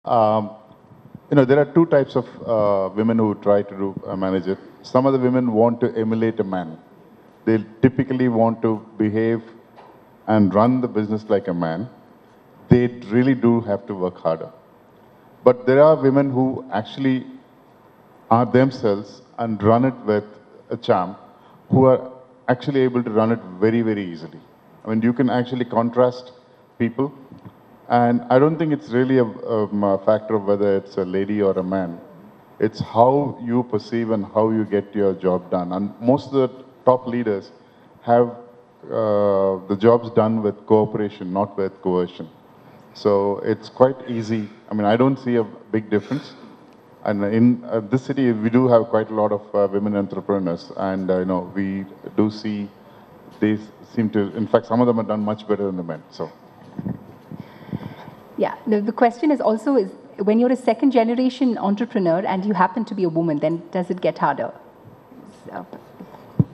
Um, there are two types of women who try to manage it. Some of the women want to emulate a man. They typically want to behave and run the business like a man. They really do have to work harder. But there are women who actually are themselves and run it with a charm, who are actually able to run it very, very easily. I mean, you can actually contrast people, and I don't think it's really a factor of whether it's a lady or a man. It's how you perceive and how you get your job done. And most of the top leaders have the jobs done with cooperation, not with coercion. So it's quite easy. I mean, I don't see a big difference. And in this city, we do have quite a lot of women entrepreneurs, and we do see they seem to. In fact, some of them have done much better than the men. So, yeah. The question is also when you're a second-generation entrepreneur and you happen to be a woman, then does it get harder? So.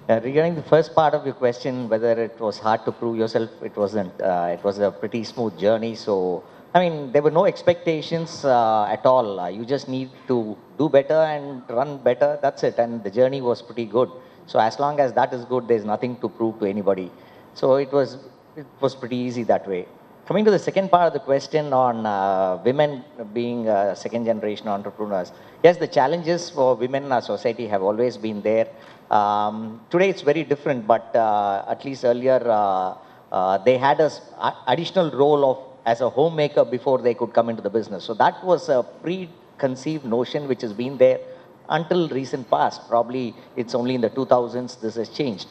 Regarding the first part of your question, whether it was hard to prove yourself, it wasn't. It was a pretty smooth journey. So, I mean, there were no expectations at all. You just need to do better and run better. That's it. And the journey was pretty good. So as long as that is good, there's nothing to prove to anybody. So it was pretty easy that way. Coming to the second part of the question on women being second-generation entrepreneurs, yes, the challenges for women in our society have always been there. Today it's very different, but at least earlier they had an additional role of as a homemaker before they could come into the business. So that was a preconceived notion which has been there until recent past. Probably it's only in the 2000s this has changed.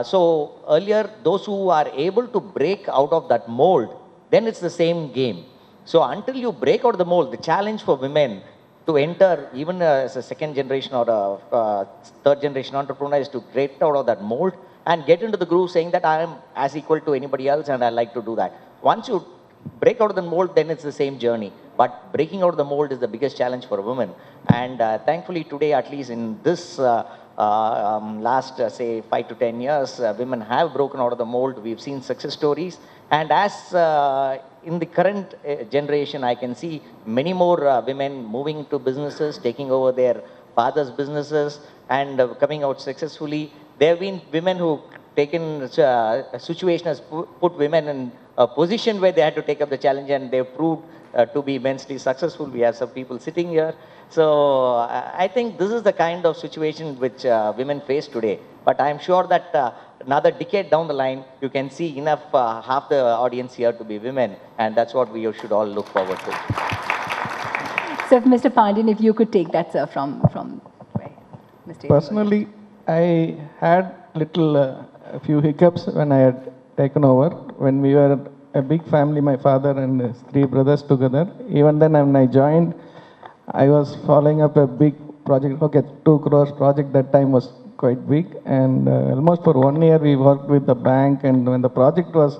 So earlier, those who are able to break out of that mold, then it's the same game. So until you break out of the mold, the challenge for women to enter, even as a second generation or a third generation entrepreneur, is to break out of that mold and get into the groove saying that I am as equal to anybody else and I like to do that. Once you break out of the mold, then it's the same journey. But breaking out of the mold is the biggest challenge for a woman. And thankfully today, at least in this last, say, 5 to 10 years, women have broken out of the mold. We've seen success stories. And as in the current generation, I can see many more women moving to businesses, taking over their father's businesses and coming out successfully. There have been women who taken a situation has put women in a position where they had to take up the challenge, and they've proved to be immensely successful. We have some people sitting here. So I think this is the kind of situation which women face today. But I'm sure that another decade down the line, you can see enough, half the audience here to be women, and that's what we should all look forward to. So, Mr. Pandian, if you could take that, sir, from Mr. Personally, I had a few hiccups when I had taken over. When we were a big family, my father and his 3 brothers together. Even then, when I joined, I was following up a big project. Okay, 2 crores project that time was quite big, and almost for 1 year we worked with the bank, and when the project was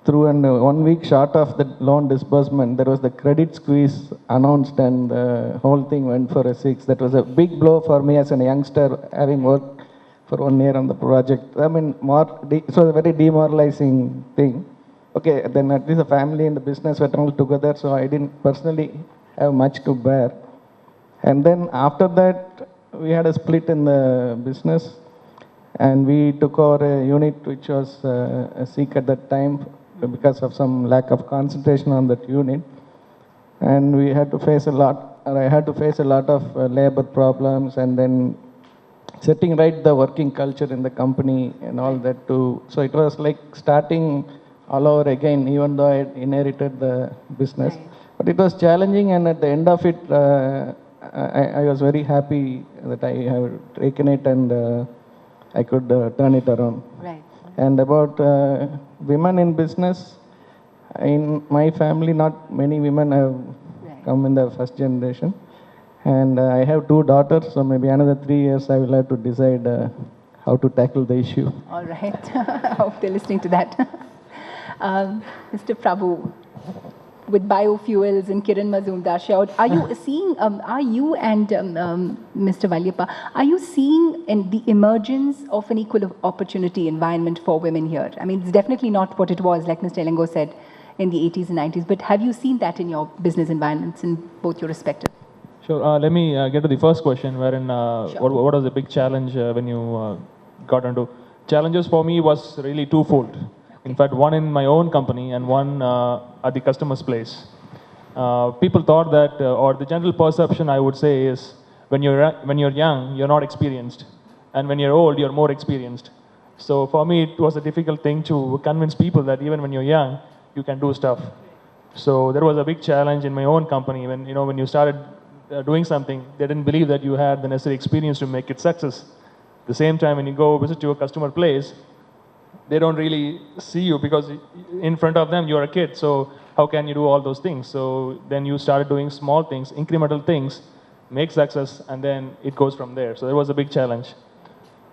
through and 1 week short of the loan disbursement, there was the credit squeeze announced, and the whole thing went for a 6. That was a big blow for me as a youngster, having worked for 1 year on the project. I mean, it was a very demoralizing thing. Okay, then at least the family and the business were all together, so I didn't personally have much to bear. And then after that, we had a split in the business, and we took over a unit which was a SEEK at that time because of some lack of concentration on that unit. And we had to face a lot, or I had to face a lot of labor problems, and then setting right the working culture in the company and all that too. So it was like starting all over again, even though I had inherited the business. Right. But it was challenging, and at the end of it, I was very happy that I have taken it, and I could turn it around. Right. And about women in business, in my family, not many women have come in the first generation. And I have 2 daughters, so maybe another 3 years I will have to decide how to tackle the issue. All right. I hope they're listening to that. Mr. Prabhu, with biofuels and Kiran Mazumdar shared, are you seeing, are you and Mr. Valyappa, are you seeing the emergence of an equal opportunity environment for women here? I mean, it's definitely not what it was, like Mr. Elengo said, in the 80s and 90s. But have you seen that in your business environments in both your respective? Sure. Let me get to the first question, wherein Sure. what was the big challenge when you got into? Challenges for me was really twofold. In fact, one in my own company and one at the customer's place. People thought that, or the general perception I would say is, when you're young, you're not experienced, and when you're old, you're more experienced. So for me, it was a difficult thing to convince people that even when you're young, you can do stuff. So there was a big challenge in my own company when you started doing something, they didn't believe that you had the necessary experience to make it success. The same time, when you go visit your customer place, they don't really see you because in front of them you're a kid. So how can you do all those things? So then you started doing small things, incremental things, make success, and then it goes from there. So it was a big challenge.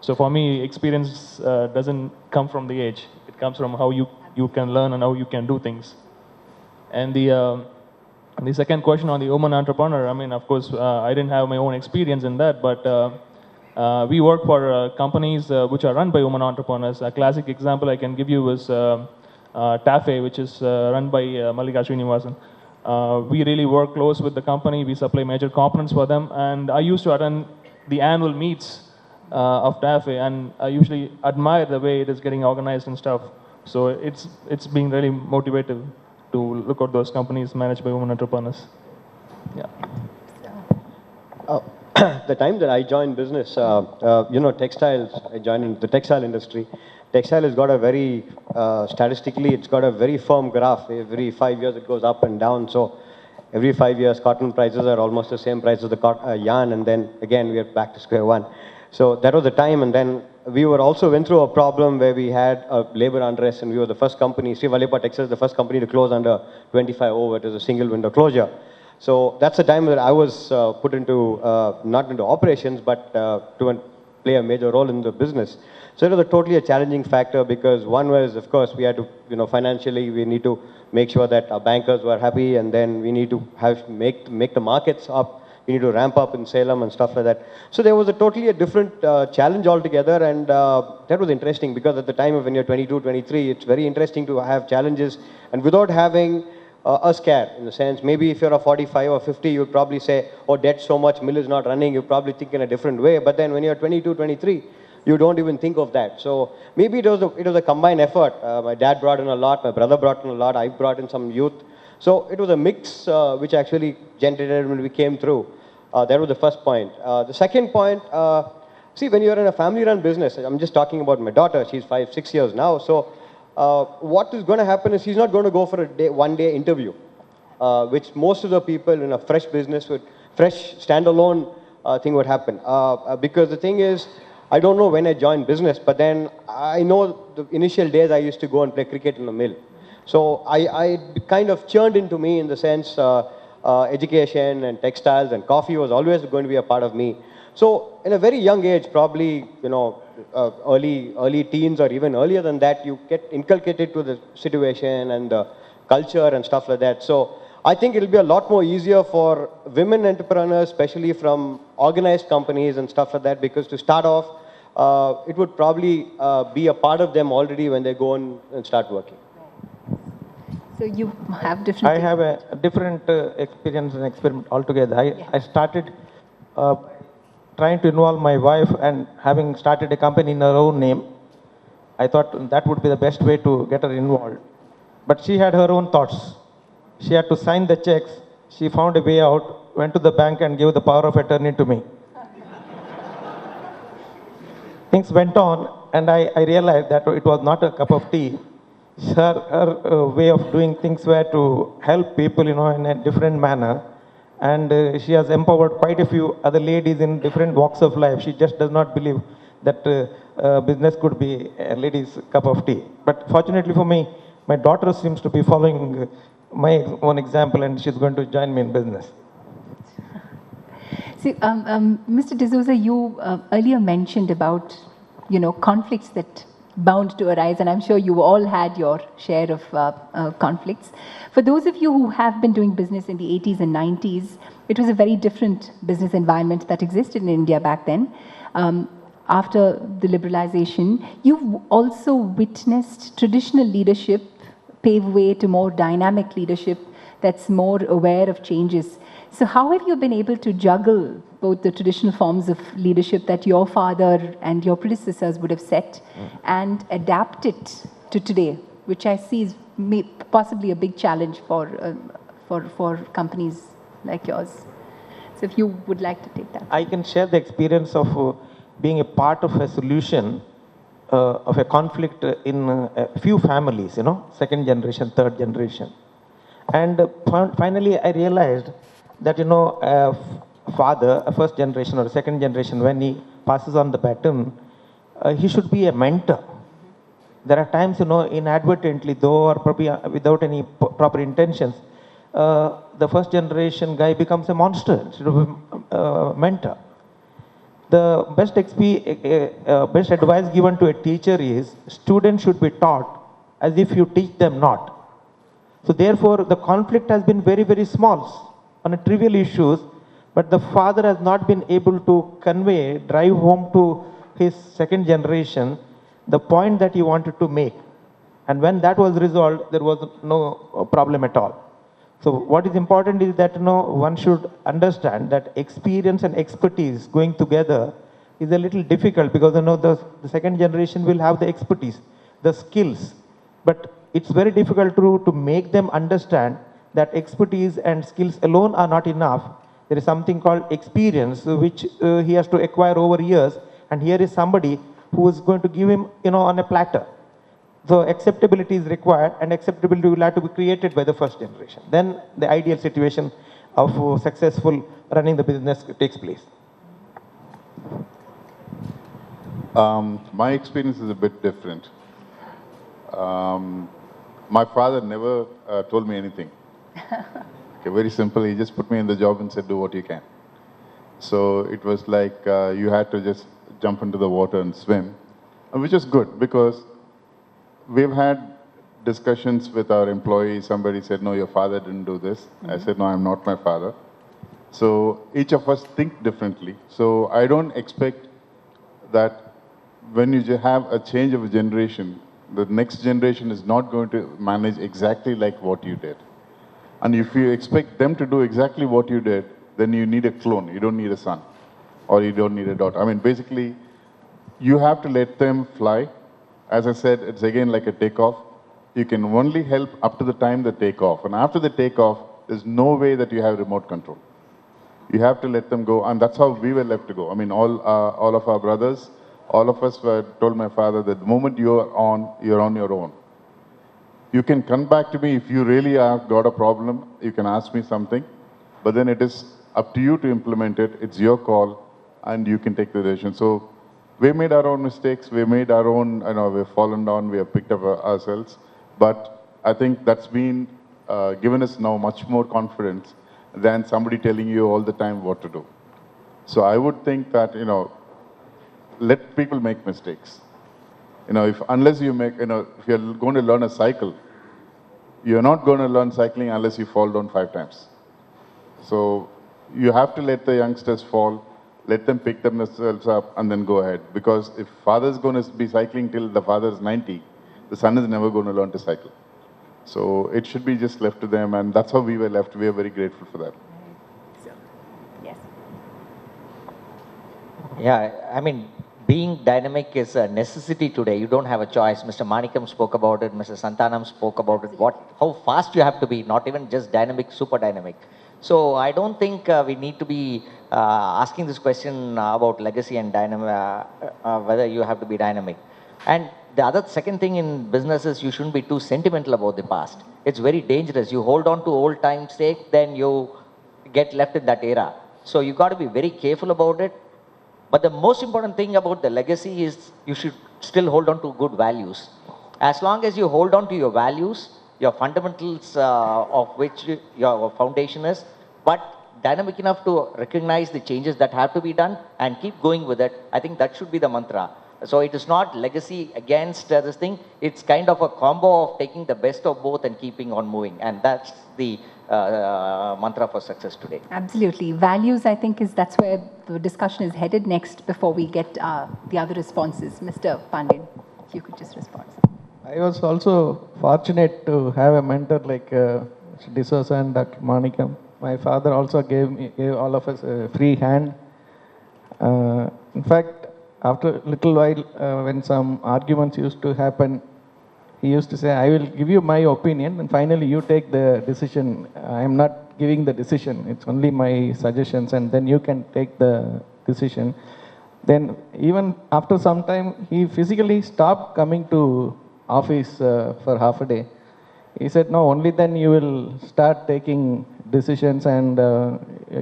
So for me, experience doesn't come from the age. It comes from how you can learn and how you can do things. And the second question on the woman entrepreneur, I mean, of course, I didn't have my own experience in that, but we work for companies which are run by women entrepreneurs. A classic example I can give you is TAFE, which is run by Mallika Srinivasan. We really work close with the company. We supply major components for them, and I used to attend the annual meets of TAFE, and I usually admire the way it is getting organized and stuff. So it's being really motivative to look at those companies managed by women entrepreneurs. Yeah. The time that I joined business, textiles, I joined in the textile industry. Textile has got a very, statistically, it's got a very firm graph. Every 5 years it goes up and down. So every 5 years, cotton prices are almost the same price as the yarn, and then again we are back to square one. So that was the time, and then we went through a problem where we had a labor unrest, and we were the first company, Sri Vallabha Textiles, the first company to close under 25 over. It was a single window closure. So that's the time that I was put into, not into operations, but to play a major role in the business. So it was totally a challenging factor, because one was, of course, we had to, financially, we need to make sure that our bankers were happy, and then we need to make the markets up. We need to ramp up in Salem and stuff like that. So there was a totally different challenge altogether, and that was interesting, because at the time of when you're 22, 23, it's very interesting to have challenges, and without having a scare, in the sense, maybe if you're a 45 or 50, you'd probably say, oh, debt so much, mill is not running, you probably think in a different way, but then when you're 22, 23, you don't even think of that. So maybe it was a combined effort. My dad brought in a lot, my brother brought in a lot, I brought in some youth. So it was a mix which actually generated when we came through. That was the first point. The second point, see, when you're in a family-run business, I'm just talking about my daughter, she's 5, 6 years now, so what is going to happen is she's not going to go for a one-day interview, which most of the people in a fresh business fresh standalone thing would happen. Because the thing is, I don't know when I joined business, but then I know the initial days I used to go and play cricket in the mill. So I kind of churned into me, in the sense, education and textiles and coffee was always going to be a part of me. So in a very young age, probably, early teens or even earlier than that, you get inculcated to the situation and the culture and stuff like that. So I think it'll be a lot more easier for women entrepreneurs, especially from organized companies and stuff like that, because to start off, it would probably be a part of them already when they go and start working. So you have different... I have a different experience and experiment altogether. I started trying to involve my wife, and having started a company in her own name, I thought that would be the best way to get her involved. But she had her own thoughts. She had to sign the checks. She found a way out, went to the bank and gave the power of attorney to me. Things went on, and I realized that it was not a cup of tea. Her way of doing things were to help people, in a different manner. And she has empowered quite a few other ladies in different walks of life. She just does not believe that business could be a lady's cup of tea. But fortunately for me, my daughter seems to be following my own example, and she's going to join me in business. See, Mr. D'Souza, you earlier mentioned about, conflicts that bound to arise, and I'm sure you all had your share of conflicts. For those of you who have been doing business in the 80s and 90s, it was a very different business environment that existed in India back then. After the liberalization, you've also witnessed traditional leadership pave way to more dynamic leadership that's more aware of changes. So how have you been able to juggle both the traditional forms of leadership that your father and your predecessors would have set and adapt it to today, which I see is possibly a big challenge for companies like yours? So if you would like to take that. I can share the experience of being a part of a solution of a conflict in a few families, you know, second generation, third generation. And finally, I realized that, you know, a father, a first generation or a second generation, when he passes on the baton, he should be a mentor. There are times, you know, inadvertently, though, or probably without any proper intentions, the first generation guy becomes a monster instead of a mentor. The best advice given to a teacher is students should be taught as if you teach them not. So therefore, the conflict has been very, very small on a trivial issues, but the father has not been able to convey, drive home to his second generation the point that he wanted to make. And when that was resolved, there was no problem at all. So what is important is that, you know, one should understand that experience and expertise going together is a little difficult, because, you know, the second generation will have the expertise, the skills, but it's very difficult to make them understand that expertise and skills alone are not enough. There is something called experience, which he has to acquire over years, and here is somebody who is going to give him, you know, on a platter. So acceptability is required, and acceptability will have to be created by the first generation. Then the ideal situation of successful running the business takes place. My experience is a bit different. My father never told me anything. Okay, very simple. He just put me in the job and said, do what you can. So it was like you had to just jump into the water and swim, which is good, because we've had discussions with our employees. Somebody said, no, your father didn't do this. I said, no, I'm not my father. So each of us think differently. So I don't expect that when you have a change of a generation, the next generation is not going to manage exactly like what you did. And if you expect them to do exactly what you did, then you need a clone. You don't need a son, or you don't need a daughter. I mean, basically, you have to let them fly. As I said, it's again like a takeoff. You can only help up to the time they take off. And after they take off, there's no way that you have remote control. You have to let them go. And that's how we were left to go. I mean, all of our brothers, all of us were told my father that the moment you're on your own. You can come back to me if you really have got a problem. You can ask me something. But then it is up to you to implement it. It's your call, and you can take the decision. So we made our own mistakes. We made our own, you know, we've fallen down. We have picked up ourselves. But I think that's been given us now much more confidence than somebody telling you all the time what to do. So I would think that, you know, let people make mistakes. You know, unless you make, you know, if you're going to learn a cycle, you're not going to learn cycling unless you fall down 5 times. So you have to let the youngsters fall, let them pick themselves up, and then go ahead. Because if father's going to be cycling till the father's 90, the son is never going to learn to cycle. So it should be just left to them, and that's how we were left. We are very grateful for that. So, yes. Yeah, I mean, being dynamic is a necessity today. You don't have a choice. Mr. Manikam spoke about it. Mr. Santanam spoke about it. How fast you have to be, not even just dynamic, super dynamic. So I don't think we need to be asking this question about legacy and dynamic, whether you have to be dynamic. And the second thing in business is you shouldn't be too sentimental about the past. It's very dangerous. You hold on to old time's sake, then you get left in that era. So you got to be very careful about it. But the most important thing about the legacy is you should still hold on to good values. As long as you hold on to your values, your fundamentals of which your foundation is, but dynamic enough to recognize the changes that have to be done and keep going with it, I think that should be the mantra. So it is not legacy against this thing. It's kind of a combo of taking the best of both and keeping on moving. And that's the mantra for success today. Absolutely. Values, I think, that's where the discussion is headed next before we get the other responses. Mr. Pandian, if you could just respond. I was also fortunate to have a mentor like D'Souza and Dr. Manikam. My father also gave all of us a free hand. In fact, after a little while, when some arguments used to happen, he used to say, I will give you my opinion and finally you take the decision. I am not giving the decision. It's only my suggestions and then you can take the decision. Then even after some time, he physically stopped coming to office for half a day. He said, no, only then you will start taking decisions and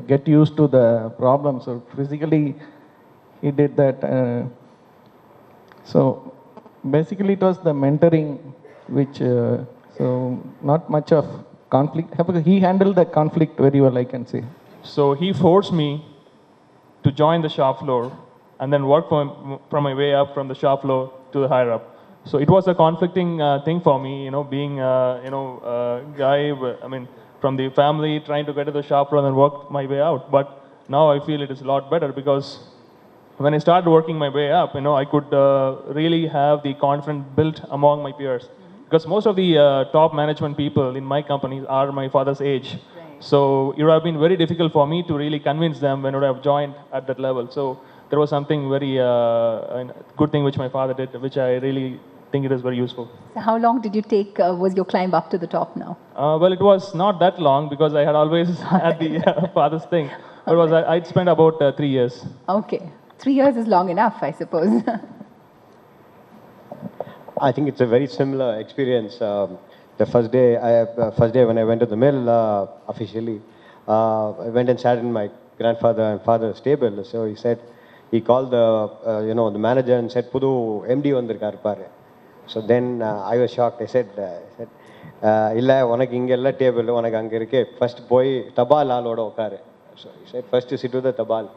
get used to the problem. So physically, he did that. So basically, it was the mentoring, which, so not much of conflict. He handled the conflict very well, I can say. So he forced me to join the shop floor and then work from my way up from the shop floor to the higher up. So it was a conflicting thing for me, being guy, I mean, from the family, trying to get to the shop floor and then work my way out. But now I feel it is a lot better because when I started working my way up, I could really have the confidence built among my peers. Because most of the top management people in my company are my father's age. Right. So it would have been very difficult for me to really convince them when I would have joined at that level. So there was something very good thing which my father did, which I really think it is very useful. So how long did you take, was your climb up to the top now? Well, it was not that long because I had always had the father's thing. But I'd spent about 3 years. Okay. 3 years is long enough, I suppose. I think it's a very similar experience. The first day when I went to the mill officially, I went and sat in my grandfather and father's table. So he called the manager and said, "Pudu MD vandirkar paru." So then I was shocked. I said, "Illa unak inga ella table unak anga irukke. First boy tabal aaloda ukkaru." So he said, "First you sit with the tabal."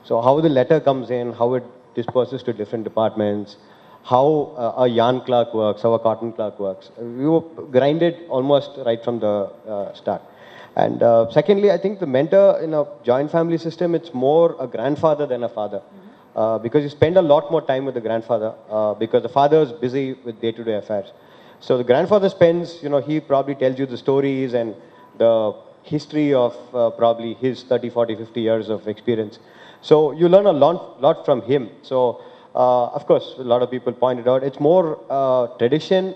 So how the letter comes in, how it disperses to different departments, how a yarn clerk works, how a cotton clerk works. We were grinded almost right from the start. And secondly, I think the mentor in a joint family system, it's more a grandfather than a father. Because you spend a lot more time with the grandfather because the father is busy with day-to-day affairs. So the grandfather spends, he probably tells you the stories and the history of probably his 30, 40, 50 years of experience. So you learn a lot from him. So of course, a lot of people pointed out, it's more tradition,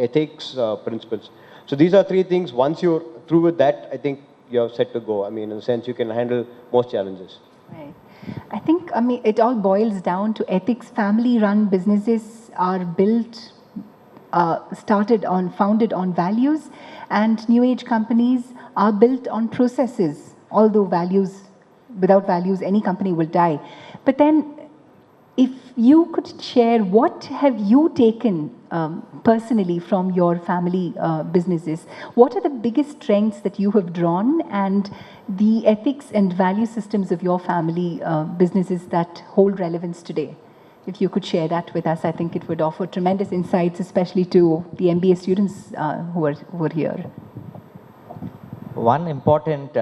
ethics, principles. So these are three things. Once you're through with that, I think you're set to go. I mean, in a sense, you can handle most challenges. Right. I think, it all boils down to ethics. Family-run businesses are built, founded on values, and new age companies are built on processes. Although without values, any company will die. But then, if you could share, what have you taken personally from your family businesses? What are the biggest strengths that you have drawn and the ethics and value systems of your family businesses that hold relevance today? If you could share that with us, I think it would offer tremendous insights, especially to the MBA students who are here. One important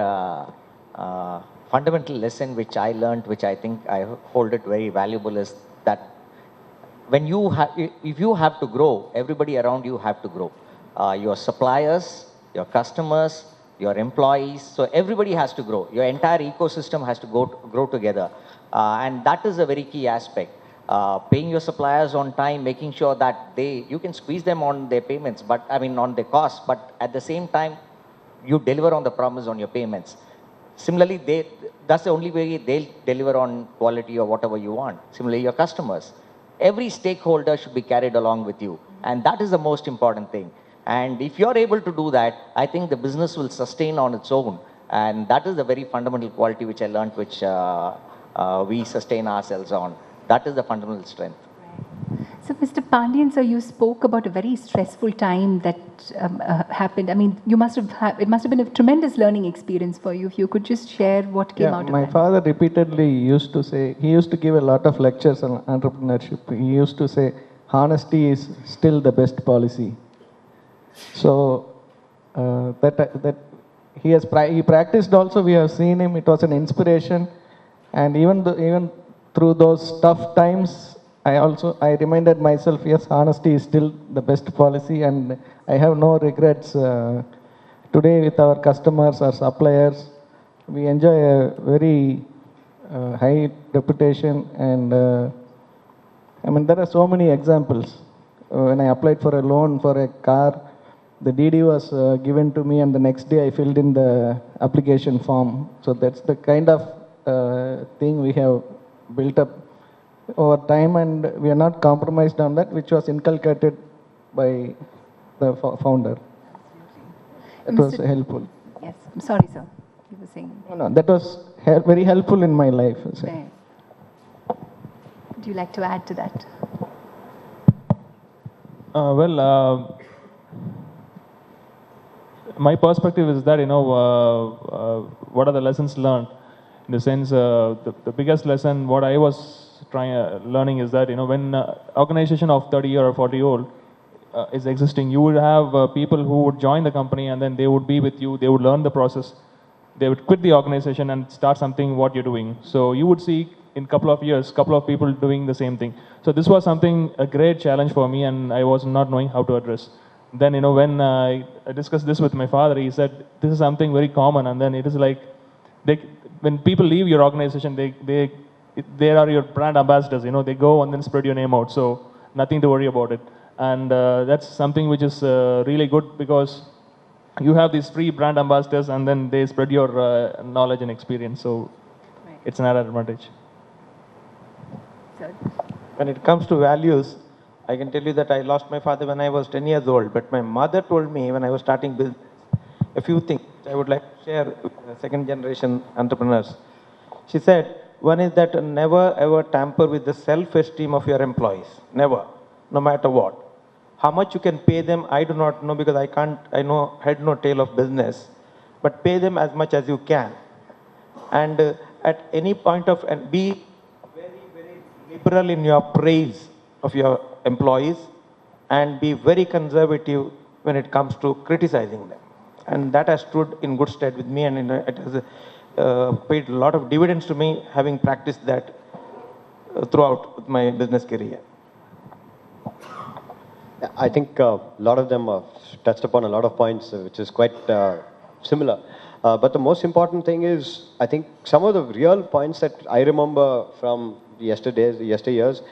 fundamental lesson which I learned, which I think I hold it very valuable, is that if you have to grow, everybody around you have to grow. Your suppliers, your customers, your employees, so everybody has to grow. Your entire ecosystem has to grow together. And that is a very key aspect. Paying your suppliers on time, making sure that you can squeeze them on their payments, on their costs, but at the same time, you deliver on the promise on your payments. Similarly, that's the only way they'll deliver on quality or whatever you want. Similarly, your customers. Every stakeholder should be carried along with you. And that is the most important thing. And if you're able to do that, I think the business will sustain on its own. And that is the very fundamental quality which I learned, which we sustain ourselves on. That is the fundamental strength. So, Mr. Pandian, sir, you spoke about a very stressful time that happened. I mean, it must have been a tremendous learning experience for you. If you could just share what came out of my that. father repeatedly used to say, he used to give a lot of lectures on entrepreneurship. He used to say, honesty is still the best policy. So, that he practiced also, we have seen him, it was an inspiration. And even through those tough times, I reminded myself, yes, honesty is still the best policy, and I have no regrets. Today, with our customers or suppliers, we enjoy a very high reputation, and I mean, there are so many examples. When I applied for a loan for a car, the DD was given to me, and the next day I filled in the application form. So that's the kind of thing we have built up over time, and we are not compromised on that, which was inculcated by the founder. That was helpful. Yes, I'm sorry, sir. You were saying. No, that was very helpful in my life. So. Right. Would you like to add to that? My perspective is that, what are the lessons learned? In the sense, the biggest lesson, what I was learning is that, when organization of 30 or 40 old is existing, you would have people who would join the company, and then they would be with you, they would learn the process, they would quit the organization and start something what you're doing. So you would see in couple of years, couple of people doing the same thing. So this was a great challenge for me, and I was not knowing how to address. Then, when I discussed this with my father, he said, this is something very common, and then it is like, when people leave your organization, they are your brand ambassadors, they go and then spread your name out, so nothing to worry about it. And that's something which is really good, because you have these free brand ambassadors, and then they spread your knowledge and experience, so it's an added advantage. When it comes to values, I can tell you that I lost my father when I was 10 years old, but my mother told me when I was starting business a few things I would like to share with the second generation entrepreneurs. She said, one is that never ever tamper with the self-esteem of your employees. Never, no matter what. How much you can pay them, I do not know, because I know head no tail of business, but pay them as much as you can. And at any point and be very, very liberal in your praise of your employees, and be very conservative when it comes to criticizing them. And that has stood in good stead with me, and it has paid a lot of dividends to me, having practiced that throughout my business career. I think a lot of them have touched upon a lot of points, which is quite similar. But the most important thing is, I think some of the real points that I remember from yesteryears